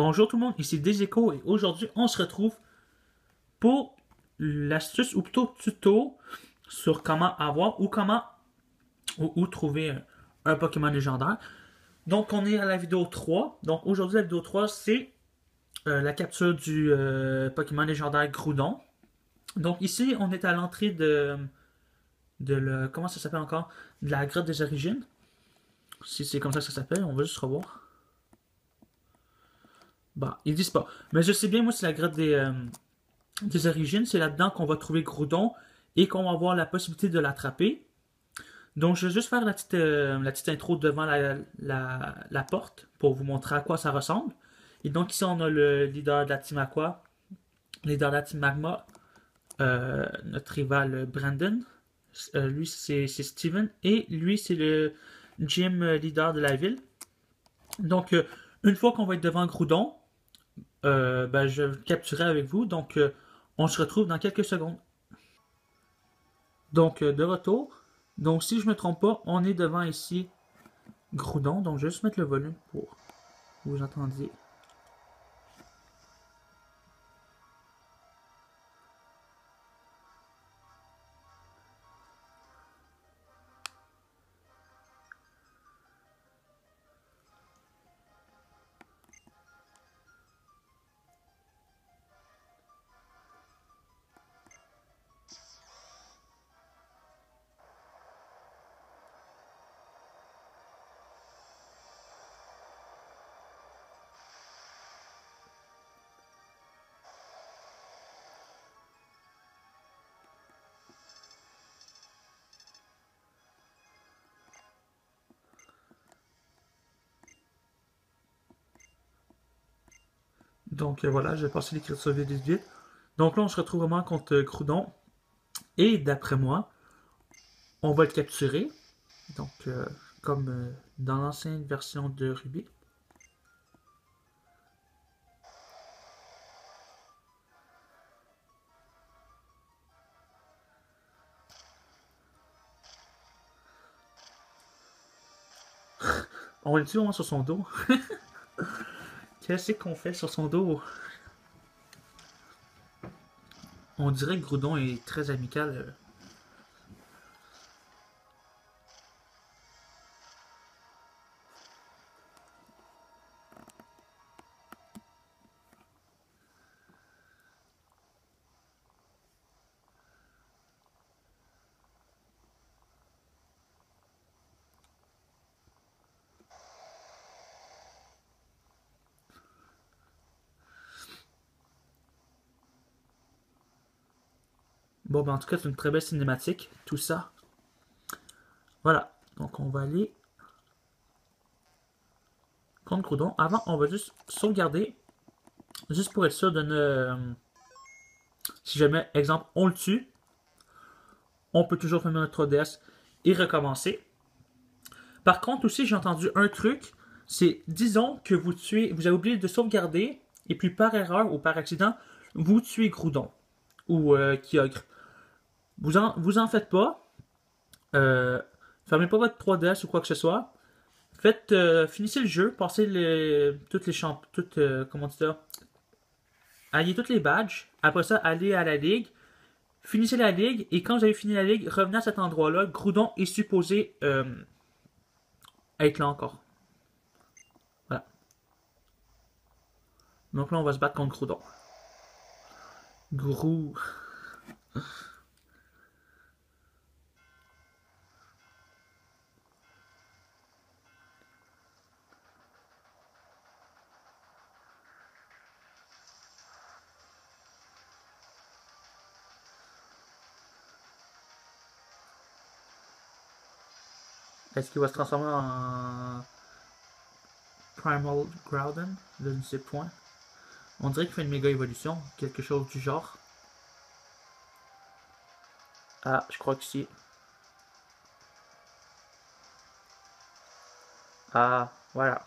Bonjour tout le monde, ici Deseco et aujourd'hui on se retrouve pour l'astuce ou plutôt tuto sur comment avoir ou où trouver un Pokémon légendaire. Donc on est à la vidéo 3. Donc aujourd'hui la vidéo 3 c'est la capture du Pokémon légendaire Groudon. Donc ici on est à l'entrée comment ça s'appelle encore? De la grotte des origines. Si c'est comme ça que ça s'appelle, on va juste revoir. Bah, ils disent pas. Mais je sais bien, moi, c'est la grotte des origines. C'est là-dedans qu'on va trouver Groudon et qu'on va avoir la possibilité de l'attraper. Donc, je vais juste faire la petite intro devant la porte pour vous montrer à quoi ça ressemble. Et donc, ici, on a le leader de la team Aqua, le leader de la team Magma, notre rival Brandon. Lui, c'est Steven. Et lui, c'est le gym leader de la ville. Donc, une fois qu'on va être devant Groudon, je vais le capturer avec vous. Donc, on se retrouve dans quelques secondes. Donc, de retour. Donc, si je ne me trompe pas, on est devant ici Groudon. Donc, je vais juste mettre le volume pour que vous entendiez. Donc, voilà, je vais passer l'écriture vite vite vite. Donc là, on se retrouve vraiment contre Groudon. Et d'après moi, on va le capturer. Donc, comme dans l'ancienne version de Ruby. On va le tuer vraiment sur son dos. Qu'est-ce qu'on fait sur son dos? On dirait que Groudon est très amical. Bon, ben en tout cas, c'est une très belle cinématique, tout ça. Voilà, donc on va aller contre Groudon. Avant, on va juste sauvegarder, juste pour être sûr de ne... Si jamais, exemple, on le tue, on peut toujours fermer notre 3DS et recommencer. Par contre, aussi, j'ai entendu un truc, c'est, disons que vous avez oublié de sauvegarder, et puis par erreur ou par accident, vous tuez Groudon, ou Kyogre. Vous en faites pas, fermez pas votre 3DS ou quoi que ce soit, finissez le jeu, passez toutes les champs, comment dire, ayez toutes les badges. Après ça, allez à la ligue, finissez la ligue et quand vous avez fini la ligue, revenez à cet endroit-là. Groudon est supposé être là encore. Voilà. Donc là, on va se battre contre Groudon. Grou. Est-ce qu'il va se transformer en Primal Groudon? Je ne sais point. On dirait qu'il fait une méga évolution, quelque chose du genre. Ah, je crois que si. Ah, voilà.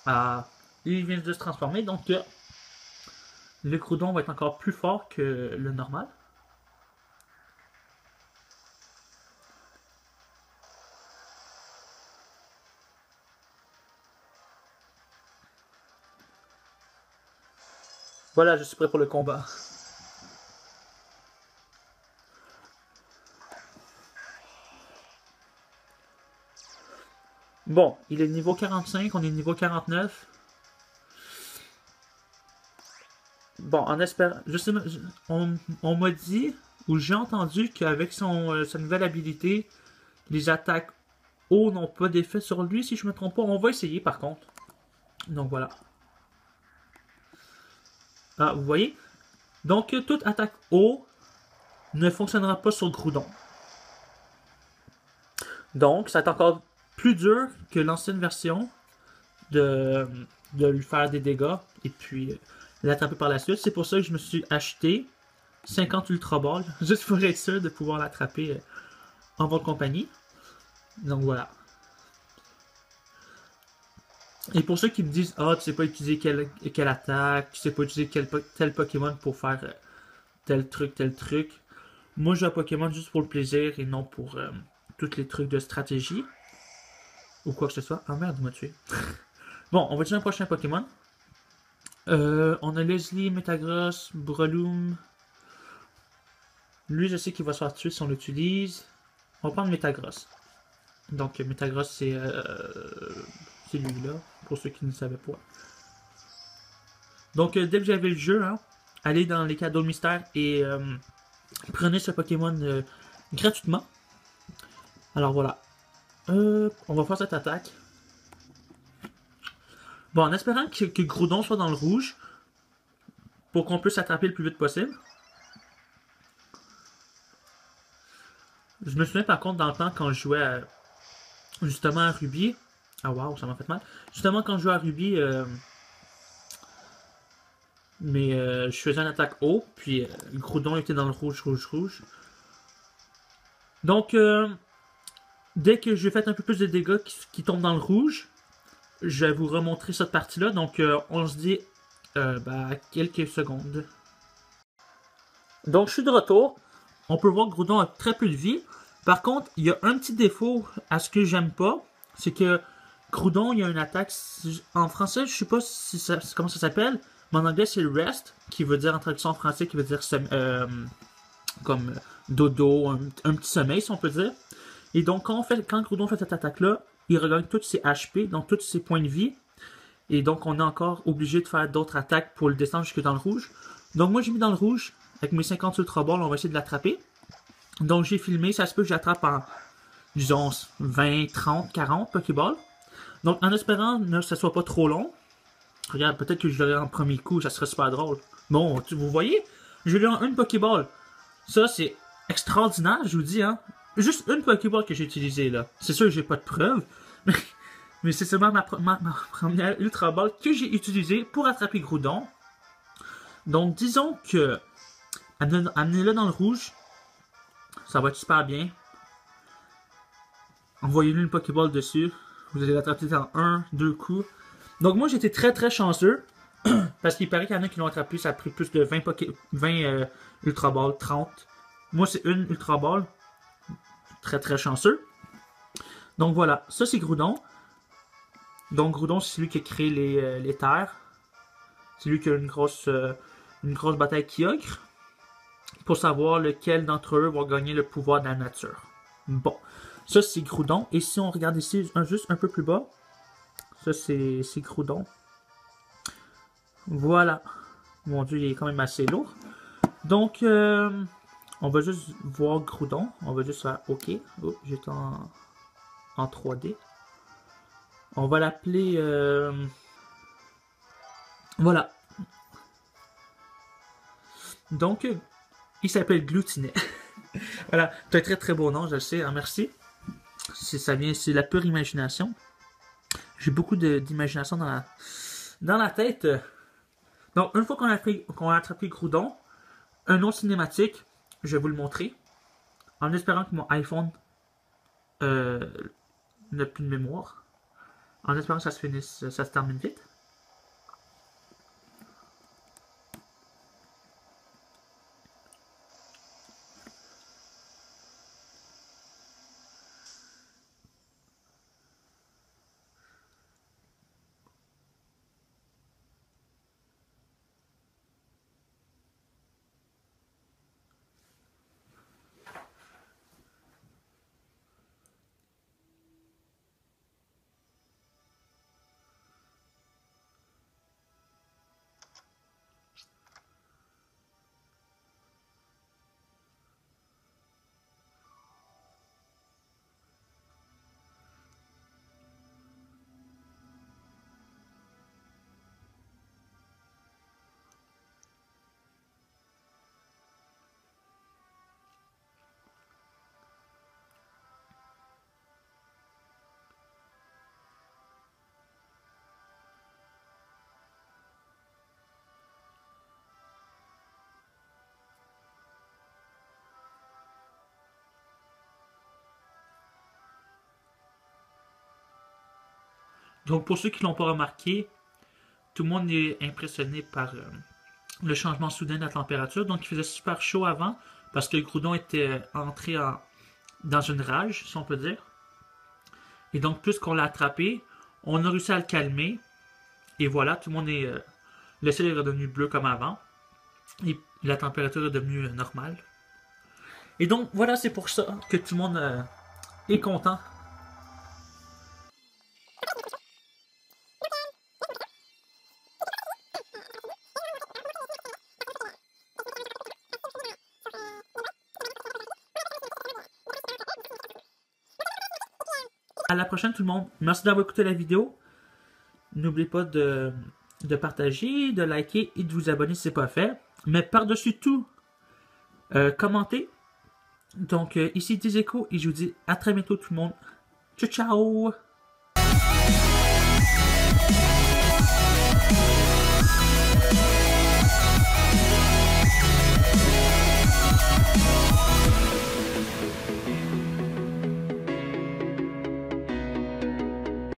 Ah, il vient de se transformer, donc le Groudon va être encore plus fort que le normal. Voilà, je suis prêt pour le combat. Bon, il est niveau 45, on est niveau 49. Bon, en espérant... Justement, on m'a dit, ou j'ai entendu qu'avec sa nouvelle habilité, les attaques haut n'ont pas d'effet sur lui, si je me trompe pas. On va essayer par contre. Donc voilà. Ah, vous voyez? Donc, toute attaque haut ne fonctionnera pas sur Groudon. Donc, ça va être encore plus dur que l'ancienne version de, de lui faire des dégâts et puis l'attraper par la suite. C'est pour ça que je me suis acheté 50 Ultra Balls, juste pour être sûr de pouvoir l'attraper en votre compagnie. Donc voilà. Et pour ceux qui me disent, ah, tu sais pas utiliser quelle attaque, tu sais pas utiliser tel Pokémon pour faire tel truc. Moi, j'ai un Pokémon juste pour le plaisir et non pour tous les trucs de stratégie ou quoi que ce soit. Ah merde, il m'a tué. Bon, on va utiliser un prochain Pokémon. On a Leslie, Metagross, Breloom. Lui, je sais qu'il va se faire tuer si on l'utilise. On va prendre Metagross. Donc, Metagross, c'est lui-là, pour ceux qui ne savaient pas. Donc, dès que vous avez le jeu, hein, allez dans les cadeaux mystères et prenez ce Pokémon gratuitement. Alors voilà. On va faire cette attaque. Bon, en espérant que Groudon soit dans le rouge, pour qu'on puisse s'attraper le plus vite possible. Je me souviens par contre dans le temps quand je jouais justement à Ruby. Ah waouh, ça m'a fait mal. Justement quand je jouais à Ruby, je faisais une attaque haut, puis Groudon était dans le rouge. Donc, dès que j'ai fait un peu plus de dégâts qui tombent dans le rouge, je vais vous remontrer cette partie-là. Donc, on se dit à quelques secondes. Donc, je suis de retour. On peut voir que Groudon a très peu de vie. Par contre, il y a un petit défaut à ce que j'aime pas. C'est que Groudon, il y a une attaque. En français, je sais pas comment ça s'appelle. Mais en anglais, c'est Rest, qui veut dire en traduction en français, qui veut dire comme dodo, un petit sommeil, si on peut dire. Et donc, quand Groudon fait cette attaque-là, il regagne tous ses HP, donc tous ses points de vie. Et donc, on est encore obligé de faire d'autres attaques pour le descendre jusque dans le rouge. Donc, moi, j'ai mis dans le rouge. Avec mes 50 Ultra Balls, on va essayer de l'attraper. Donc, j'ai filmé. Ça se peut que j'attrape en, disons, 20, 30, 40 Pokéballs. Donc, en espérant que ça soit pas trop long. Regarde, peut-être que je l'aurai en premier coup. Ça serait super drôle. Bon, vous voyez, j'ai eu une Pokéball. Ça, c'est extraordinaire, je vous dis, hein. Juste une Pokéball que j'ai utilisée, là. C'est sûr que j'ai pas de preuves. Mais c'est seulement ma première Ultra Ball que j'ai utilisée pour attraper Groudon. Donc, disons que amenez-le dans le rouge. Ça va être super bien. Envoyez-lui une Pokéball dessus. Vous allez l'attraper dans 1, 2 coups. Donc, moi, j'étais très très chanceux. Parce qu'il paraît qu'il y en a qui l'ont attrapé. Ça a pris plus de 20 Ultra Balls, 30. Moi, c'est une Ultra Ball. Très très chanceux. Donc, voilà. Ça, c'est Groudon. Donc, Groudon, c'est celui qui a créé les terres. C'est lui qui a une grosse bataille Kyogre. Pour savoir lequel d'entre eux va gagner le pouvoir de la nature. Bon. Ça, c'est Groudon. Et si on regarde ici, juste un peu plus bas. Ça, c'est Groudon. Voilà. Mon Dieu, il est quand même assez lourd. Donc, on va juste voir Groudon. On va juste faire OK. Oh, j'étais en 3D. On va l'appeler... Voilà. Donc, il s'appelle Gloutinet. Voilà. C'est un très très beau nom, je le sais. Hein, merci. C'est la pure imagination. J'ai beaucoup d'imagination dans la tête. Donc, une fois qu'on a attrapé Groudon, un autre cinématique, je vais vous le montrer. En espérant que mon iPhone n'a plus de mémoire. En espérant que ça se termine vite. Donc pour ceux qui ne l'ont pas remarqué, tout le monde est impressionné par le changement soudain de la température. Donc il faisait super chaud avant parce que le Groudon était entré dans une rage, si on peut dire. Et donc plus qu'on l'a attrapé, on a réussi à le calmer. Et voilà, tout le monde est... le ciel est redevenu bleu comme avant. Et la température est devenue normale. Et donc voilà, c'est pour ça que tout le monde est content. À la prochaine tout le monde. Merci d'avoir écouté la vidéo. N'oubliez pas de partager, de liker et de vous abonner si ce n'est pas fait. Mais par-dessus tout, commentez. Donc ici Dizeko et je vous dis à très bientôt tout le monde. Ciao ciao!